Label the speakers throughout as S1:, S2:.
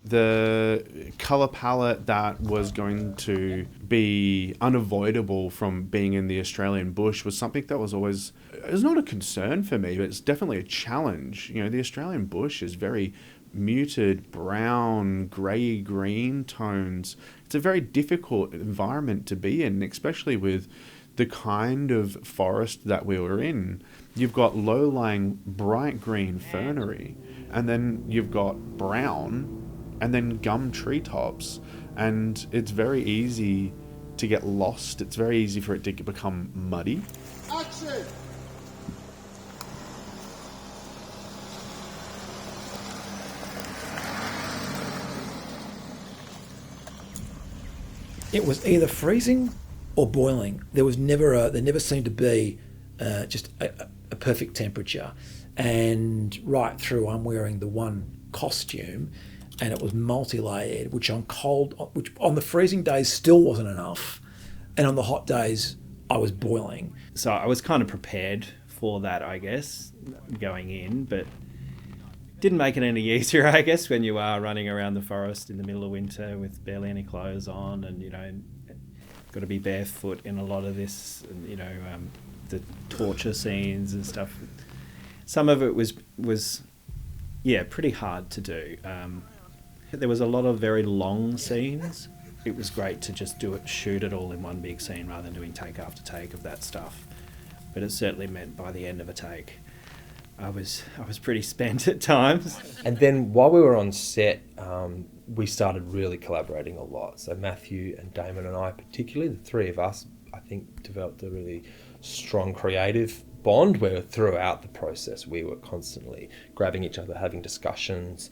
S1: the colour palette that was going to be unavoidable from being in the Australian bush was something that was always, it was not a concern for me, but it's definitely a challenge. You know, the Australian bush is very muted brown, grey, green tones. It's a very difficult environment to be in, especially with the kind of forest that we were in. You've got low-lying bright green fernery, and then you've got brown, and then gum treetops, and it's very easy to get lost. It's very easy for it to become muddy.
S2: Action!
S3: It was either freezing or boiling. There never seemed to be just a perfect temperature. And right through, I'm wearing the one costume, and it was multi-layered, which on the freezing days still wasn't enough, and on the hot days I was boiling.
S4: So I was kind of prepared for that, I guess, going in, but didn't make it any easier, I guess, when you are running around the forest in the middle of winter with barely any clothes on, and got to be barefoot in a lot of this, and the torture scenes and stuff. Some of it was pretty hard to do. There was a lot of very long scenes. It was great to just shoot it all in one big scene rather than doing take after take of that stuff. But it certainly meant by the end of a take, I was pretty spent at times.
S5: And then while we were on set, we started really collaborating a lot. So Matthew and Damon and I, particularly, the three of us, I think developed a really strong creative bond where throughout the process we were constantly grabbing each other, having discussions.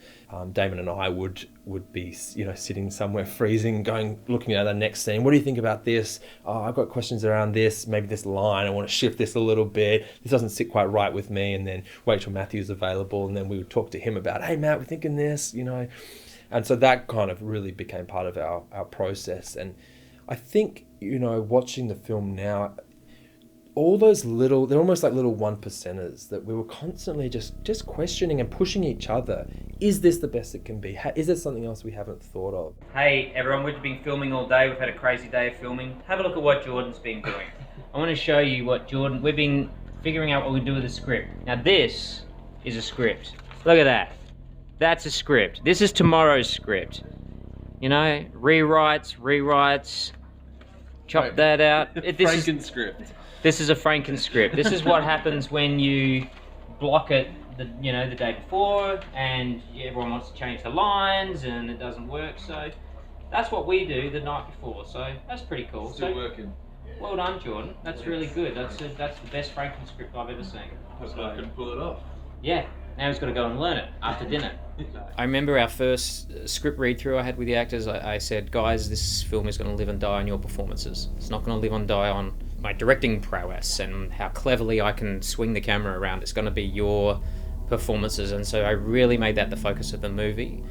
S5: Damon and I would be sitting somewhere freezing, looking at the next scene. What do you think about this? Oh, I've got questions around this, maybe this line, I want to shift this a little bit. This doesn't sit quite right with me. And then wait till Matthew's available, and then we would talk to him about, hey Matt, we're thinking this, And so that kind of really became part of our process. And I think, watching the film now, all those they're almost like little 1%ers that we were constantly just questioning and pushing each other. Is this the best it can be? Is there something else we haven't thought of?
S6: Hey everyone, we've been filming all day. We've had a crazy day of filming. Have a look at what Jordan's been doing. I want to show you we've been figuring out what we do with the script. Now this is a script. Look at that. That's a script. This is tomorrow's script. Rewrites, chop that out.
S7: Frankenscript.
S6: This is a Frankenscript. This is what happens when you block it the day before, and everyone wants to change the lines and it doesn't work. So that's what we do the night before. So that's pretty cool.
S7: Still working.
S6: Well done, Jordan. That's really good. That's the best Frankenscript I've ever seen.
S7: So I can pull it off.
S6: Yeah. Now he's got to go and learn it after dinner.
S8: I remember our first script read-through I had with the actors. I said, guys, this film is going to live and die on your performances. It's not going to live and die on my directing prowess and how cleverly I can swing the camera around. It's going to be your performances. And so I really made that the focus of the movie.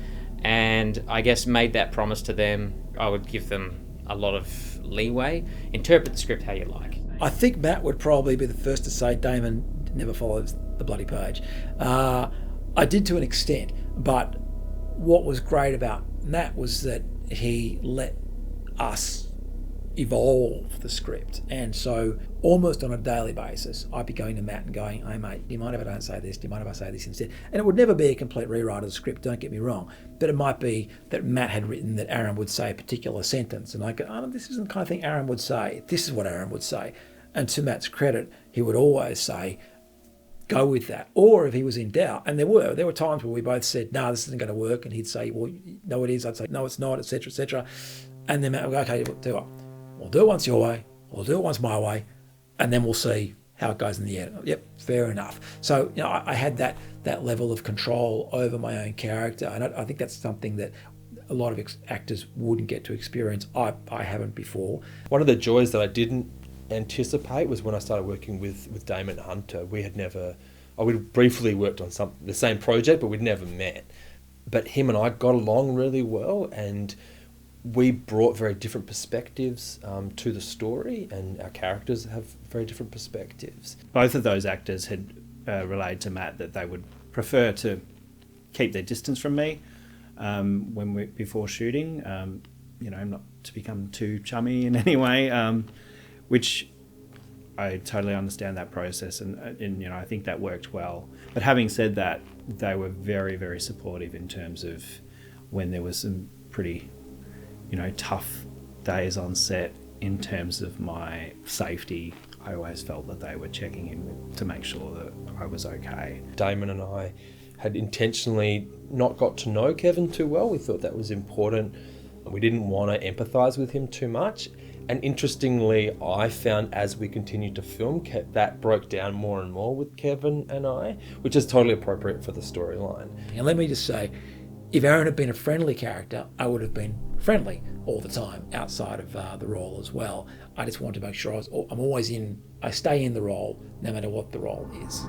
S8: And I guess made that promise to them. I would give them a lot of leeway. Interpret the script how you like.
S3: I think Matt would probably be the first to say Damon never follows the bloody page. I did to an extent, but what was great about Matt was that he let us evolve the script. And so almost on a daily basis, I'd be going to Matt and going, hey mate, do you mind if I don't say this? Do you mind if I say this instead? And it would never be a complete rewrite of the script, don't get me wrong, but it might be that Matt had written that Aaron would say a particular sentence, and I go, oh, this isn't the kind of thing Aaron would say. This is what Aaron would say. And to Matt's credit, he would always say, go with that. Or if he was in doubt, and there were times where we both said, no, this isn't going to work, and he'd say, well, no, it is. I'd say, no, it's not, etc., etc. And then Matt would go, okay, do it. We'll do it once your way, we'll do it once my way, and then we'll see how it goes in the end. Yep, fair enough. So, I had that level of control over my own character, and I think that's something that a lot of actors wouldn't get to experience. I haven't before.
S5: One of the joys that I didn't anticipate was when I started working with Damon Hunter. We'd briefly worked on the same project, but we'd never met. But him and I got along really well, and we brought very different perspectives to the story, and our characters have very different perspectives.
S4: Both of those actors had relayed to Matt that they would prefer to keep their distance from me. before shooting. Not to become too chummy in any way, which I totally understand that process, and I think that worked well. But having said that, they were very, very supportive in terms of when there was some pretty, tough days on set in terms of my safety. I always felt that they were checking in to make sure that I was okay.
S5: Damon and I had intentionally not got to know Kevin too well. We thought that was important. We didn't want to empathise with him too much. And interestingly, I found as we continued to film, that broke down more and more with Kevin and I, which is totally appropriate for the storyline.
S3: And let me just say, if Aaron had been a friendly character, I would have been friendly all the time outside of the role as well. I just wanted to make sure I stay in the role no matter what the role is.